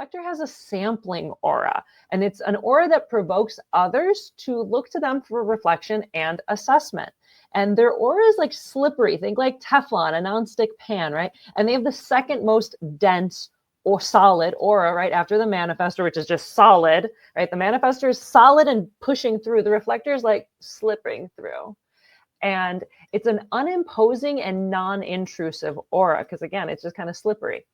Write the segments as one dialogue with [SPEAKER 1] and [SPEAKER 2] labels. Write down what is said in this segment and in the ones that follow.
[SPEAKER 1] reflector has a sampling aura, and it's an aura that provokes others to look to them for reflection and assessment. And their aura is like slippery. Think like Teflon, a nonstick pan, right? And they have the second most dense or solid aura right after the manifestor, which is just solid, right? The manifestor is solid and pushing through. The reflector is like slipping through. And it's an unimposing and non-intrusive aura because, again, it's just kind of slippery.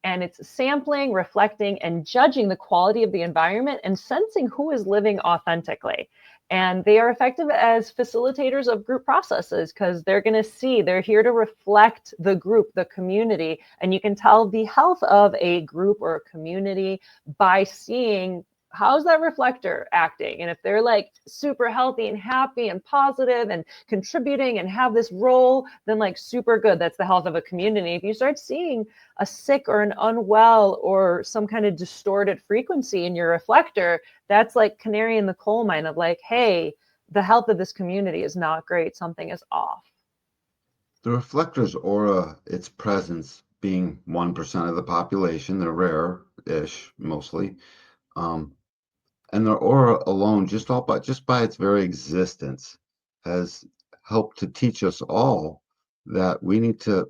[SPEAKER 1] And it's sampling, reflecting, and judging the quality of the environment and sensing who is living authentically. And they are effective as facilitators of group processes because they're going to see, they're here to reflect the group, the community. And you can tell the health of a group or a community by seeing how's that reflector acting. And if they're like super healthy and happy and positive and contributing and have this role, then like super good. That's the health of a community. If you start seeing a sick or an unwell or some kind of distorted frequency in your reflector, that's like canary in the coal mine of like, hey, the health of this community is not great. Something is off.
[SPEAKER 2] The reflector's aura, its presence being 1% of the population, they're rare-ish mostly. And their aura alone, just by its very existence, has helped to teach us all that we need to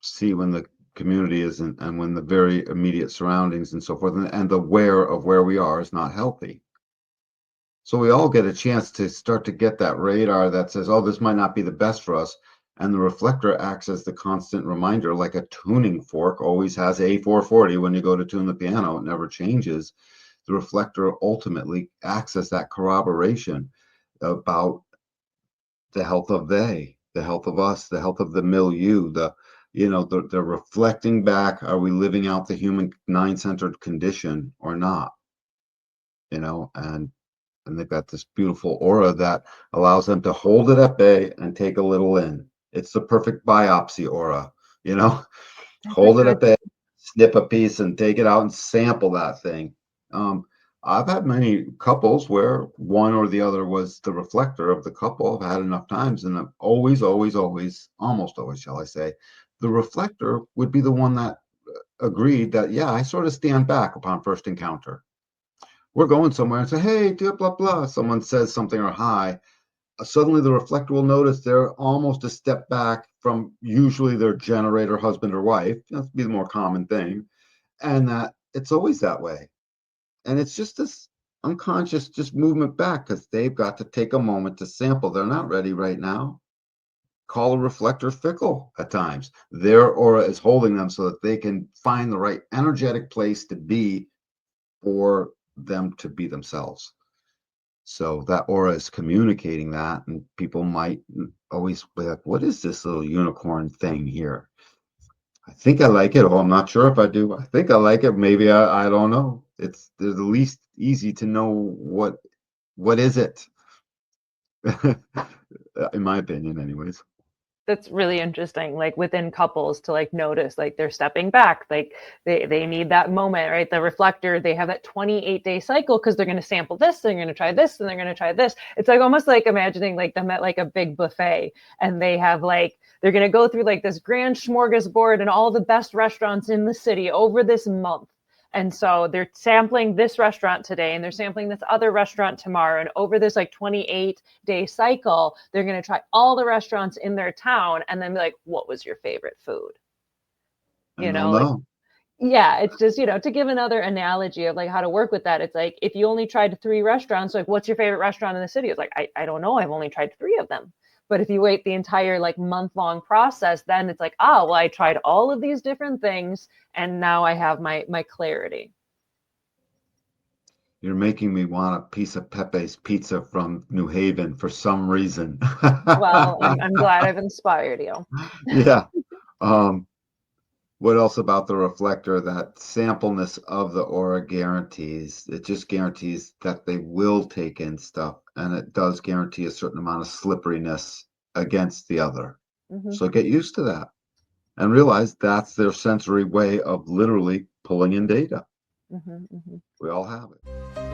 [SPEAKER 2] see when the community isn't, and when the very immediate surroundings and so forth, and aware of where we are is not healthy. So we all get a chance to start to get that radar that says, oh, this might not be the best for us. And the reflector acts as the constant reminder, like a tuning fork always has A440 when you go to tune the piano, it never changes. The reflector ultimately acts as that corroboration about the health of the health of us, the health of the milieu, they're reflecting back, are we living out the human nine-centered condition or not? And they've got this beautiful aura that allows them to hold it at bay and take a little in. It's the perfect biopsy aura, hold it at bay, snip a piece and take it out and sample that thing. I've had many couples where one or the other was the reflector of the couple. I've had enough times, and I've almost always, shall I say, the reflector would be the one that agreed that, yeah, I sort of stand back upon first encounter. We're going somewhere and say, hey, blah, blah, blah. Someone says something or hi. Suddenly the reflector will notice they're almost a step back from usually their generator husband or wife. That's be the more common thing. And that it's always that way. And it's just this unconscious just movement back because they've got to take a moment to sample. They're not ready right now. Call a reflector fickle at times. Their aura is holding them so that they can find the right energetic place to be for them to be themselves. So that aura is communicating that, and people might always be like, what is this little unicorn thing here? I think I like it. Oh, I'm not sure if I do. I think I like it. Maybe I don't know. They're the least easy to know what is it, in my opinion, anyways.
[SPEAKER 1] That's really interesting, like within couples to like notice like they're stepping back, like they need that moment, right? The reflector, they have that 28-day cycle because they're going to sample this, they're going to try this, and they're going to try this. It's like almost like imagining like them at like a big buffet, and they have like they're going to go through like this grand smorgasbord and all the best restaurants in the city over this month. And so they're sampling this restaurant today and they're sampling this other restaurant tomorrow. And over this like 28-day cycle, they're going to try all the restaurants in their town and then be like, what was your favorite food?
[SPEAKER 2] And they'll know.
[SPEAKER 1] Yeah, it's just, to give another analogy of like how to work with that. It's like, if you only tried 3 restaurants, like what's your favorite restaurant in the city? It's like, I don't know. I've only tried 3 of them. But if you wait the entire like month-long process, then it's like, well, I tried all of these different things and now I have my clarity.
[SPEAKER 2] You're making me want a piece of Pepe's pizza from New Haven for some reason.
[SPEAKER 1] Well, I'm glad I've inspired you.
[SPEAKER 2] Yeah. What else about the reflector? That sampleness of the aura guarantees. It just guarantees that they will take in stuff, and it does guarantee a certain amount of slipperiness against the other.
[SPEAKER 1] Mm-hmm.
[SPEAKER 2] So get used to that and realize that's their sensory way of literally pulling in data.
[SPEAKER 1] Mm-hmm, mm-hmm.
[SPEAKER 2] We all have it.